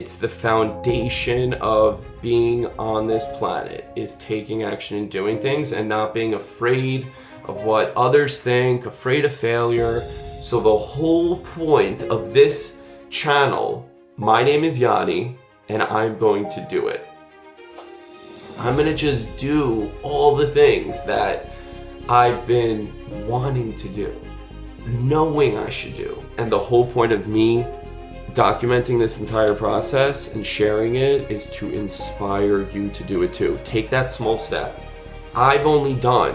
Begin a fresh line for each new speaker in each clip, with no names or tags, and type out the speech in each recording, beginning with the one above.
It's the foundation of being on this planet, is taking action and doing things and not being afraid of what others think, afraid of failure. So the whole point of this channel, my name is Yanni, and I'm going to do it. I'm gonna just do all the things that I've been wanting to do, knowing I should do. And the whole point of me documenting this entire process and sharing it is to inspire you to do it too. Take that small step. I've only done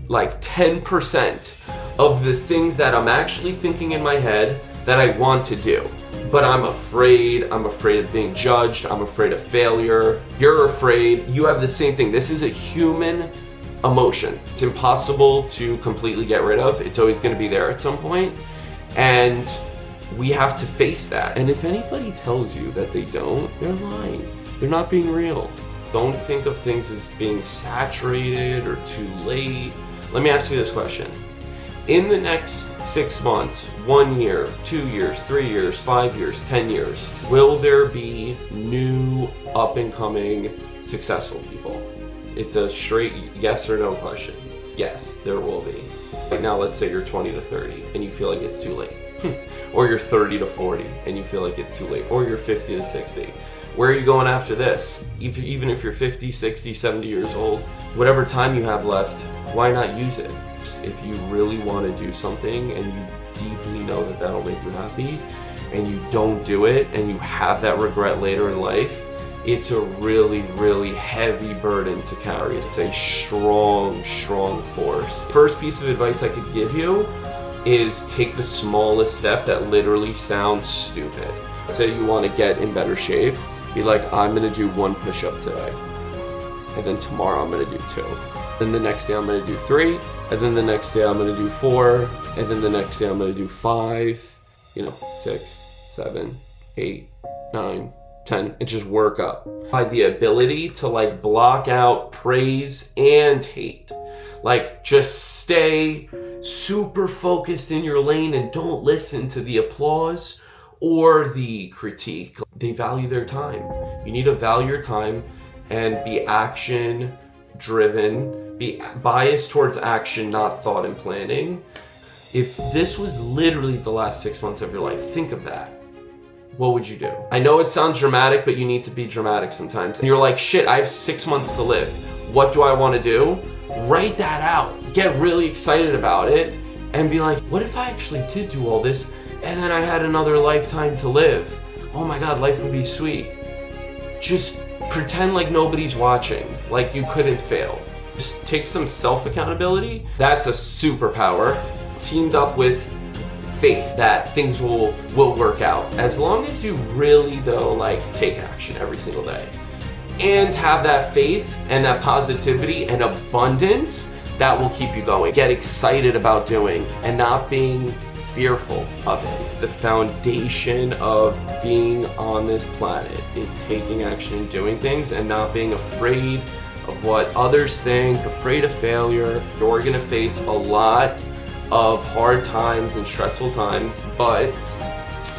like 10% of the things that I'm actually thinking in my head that I want to do. But I'm afraid of being judged, I'm afraid of failure. You're afraid, you have the same thing. This is a human emotion. It's impossible to completely get rid of. It's always gonna be there at some point. And we have to face that. And if anybody tells you that they don't, they're lying. They're not being real. Don't think of things as being saturated or too late. Let me ask you this question. In the next 6 months, 1 year, 2 years, 3 years, 5 years, 10 years, will there be new up and coming successful people? It's a straight yes or no question. Yes, there will be. Right now, let's say you're 20 to 30 and you feel like it's too late. Or you're 30 to 40 and you feel like it's too late. Or you're 50 to 60. Where are you going after this? Even if you're 50, 60, 70 years old, whatever time you have left, why not use it? If you really want to do something and you deeply know that that'll make you happy and you don't do it and you have that regret later in life, it's a really, really heavy burden to carry. It's a strong, strong force. First piece of advice I could give you is take the smallest step that literally sounds stupid. Say you want to get in better shape, be like, I'm gonna do 1 push-up today. And then tomorrow I'm gonna do 2. Then the next day I'm gonna do 3. And then the next day I'm gonna do 4. And then the next day I'm gonna do 5. 6, 7, 8, 9, 10, and just work up. By the ability to block out praise and hate. Just stay super focused in your lane and don't listen to the applause or the critique. They value their time. You need to value your time and be action driven, be biased towards action, not thought and planning. If this was literally the last 6 months of your life, think of that. What would you do? I know it sounds dramatic, but you need to be dramatic sometimes. And you're like, shit, I have 6 months to live. What do I want to do? Write that out. Get really excited about it and be like, what if I actually did do all this and then I had another lifetime to live? Oh my God, life would be sweet. Just pretend like nobody's watching, like you couldn't fail. Just take some self-accountability. That's a superpower teamed up with faith that things will work out. As long as you really though take action every single day and have that faith and that positivity and abundance, that will keep you going. Get excited about doing and not being fearful of it. It's the foundation of being on this planet, is taking action and doing things and not being afraid of what others think, afraid of failure. You're gonna face a lot of hard times and stressful times, but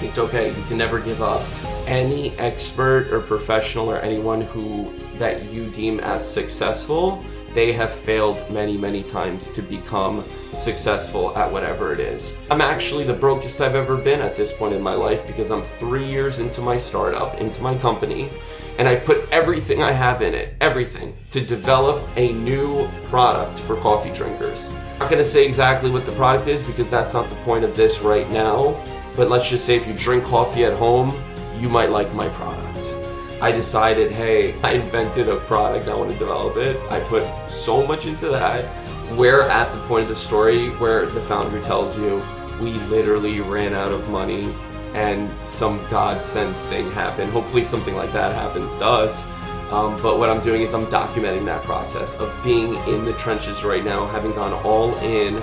it's okay. You can never give up. Any expert or professional or anyone that you deem as successful, they have failed many, many times to become successful at whatever it is. I'm actually the brokest I've ever been at this point in my life because I'm 3 years into my startup, into my company, and I put everything I have in it, everything, to develop a new product for coffee drinkers. I'm not gonna say exactly what the product is because that's not the point of this right now, but let's just say if you drink coffee at home, you might like my product. I decided, hey, I invented a product, I want to develop it. I put so much into that. We're at the point of the story where the founder tells you, we literally ran out of money and some God-sent thing happened. Hopefully something like that happens to us. But what I'm doing is I'm documenting that process of being in the trenches right now, having gone all in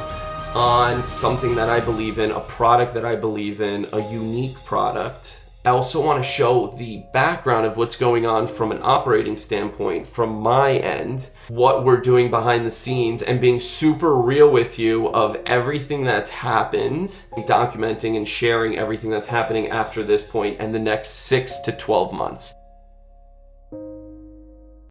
on something that I believe in, a product that I believe in, a unique product I also want to show the background of what's going on from an operating standpoint, from my end, what we're doing behind the scenes, and being super real with you of everything that's happened, documenting and sharing everything that's happening after this point and the next 6 to 12 months.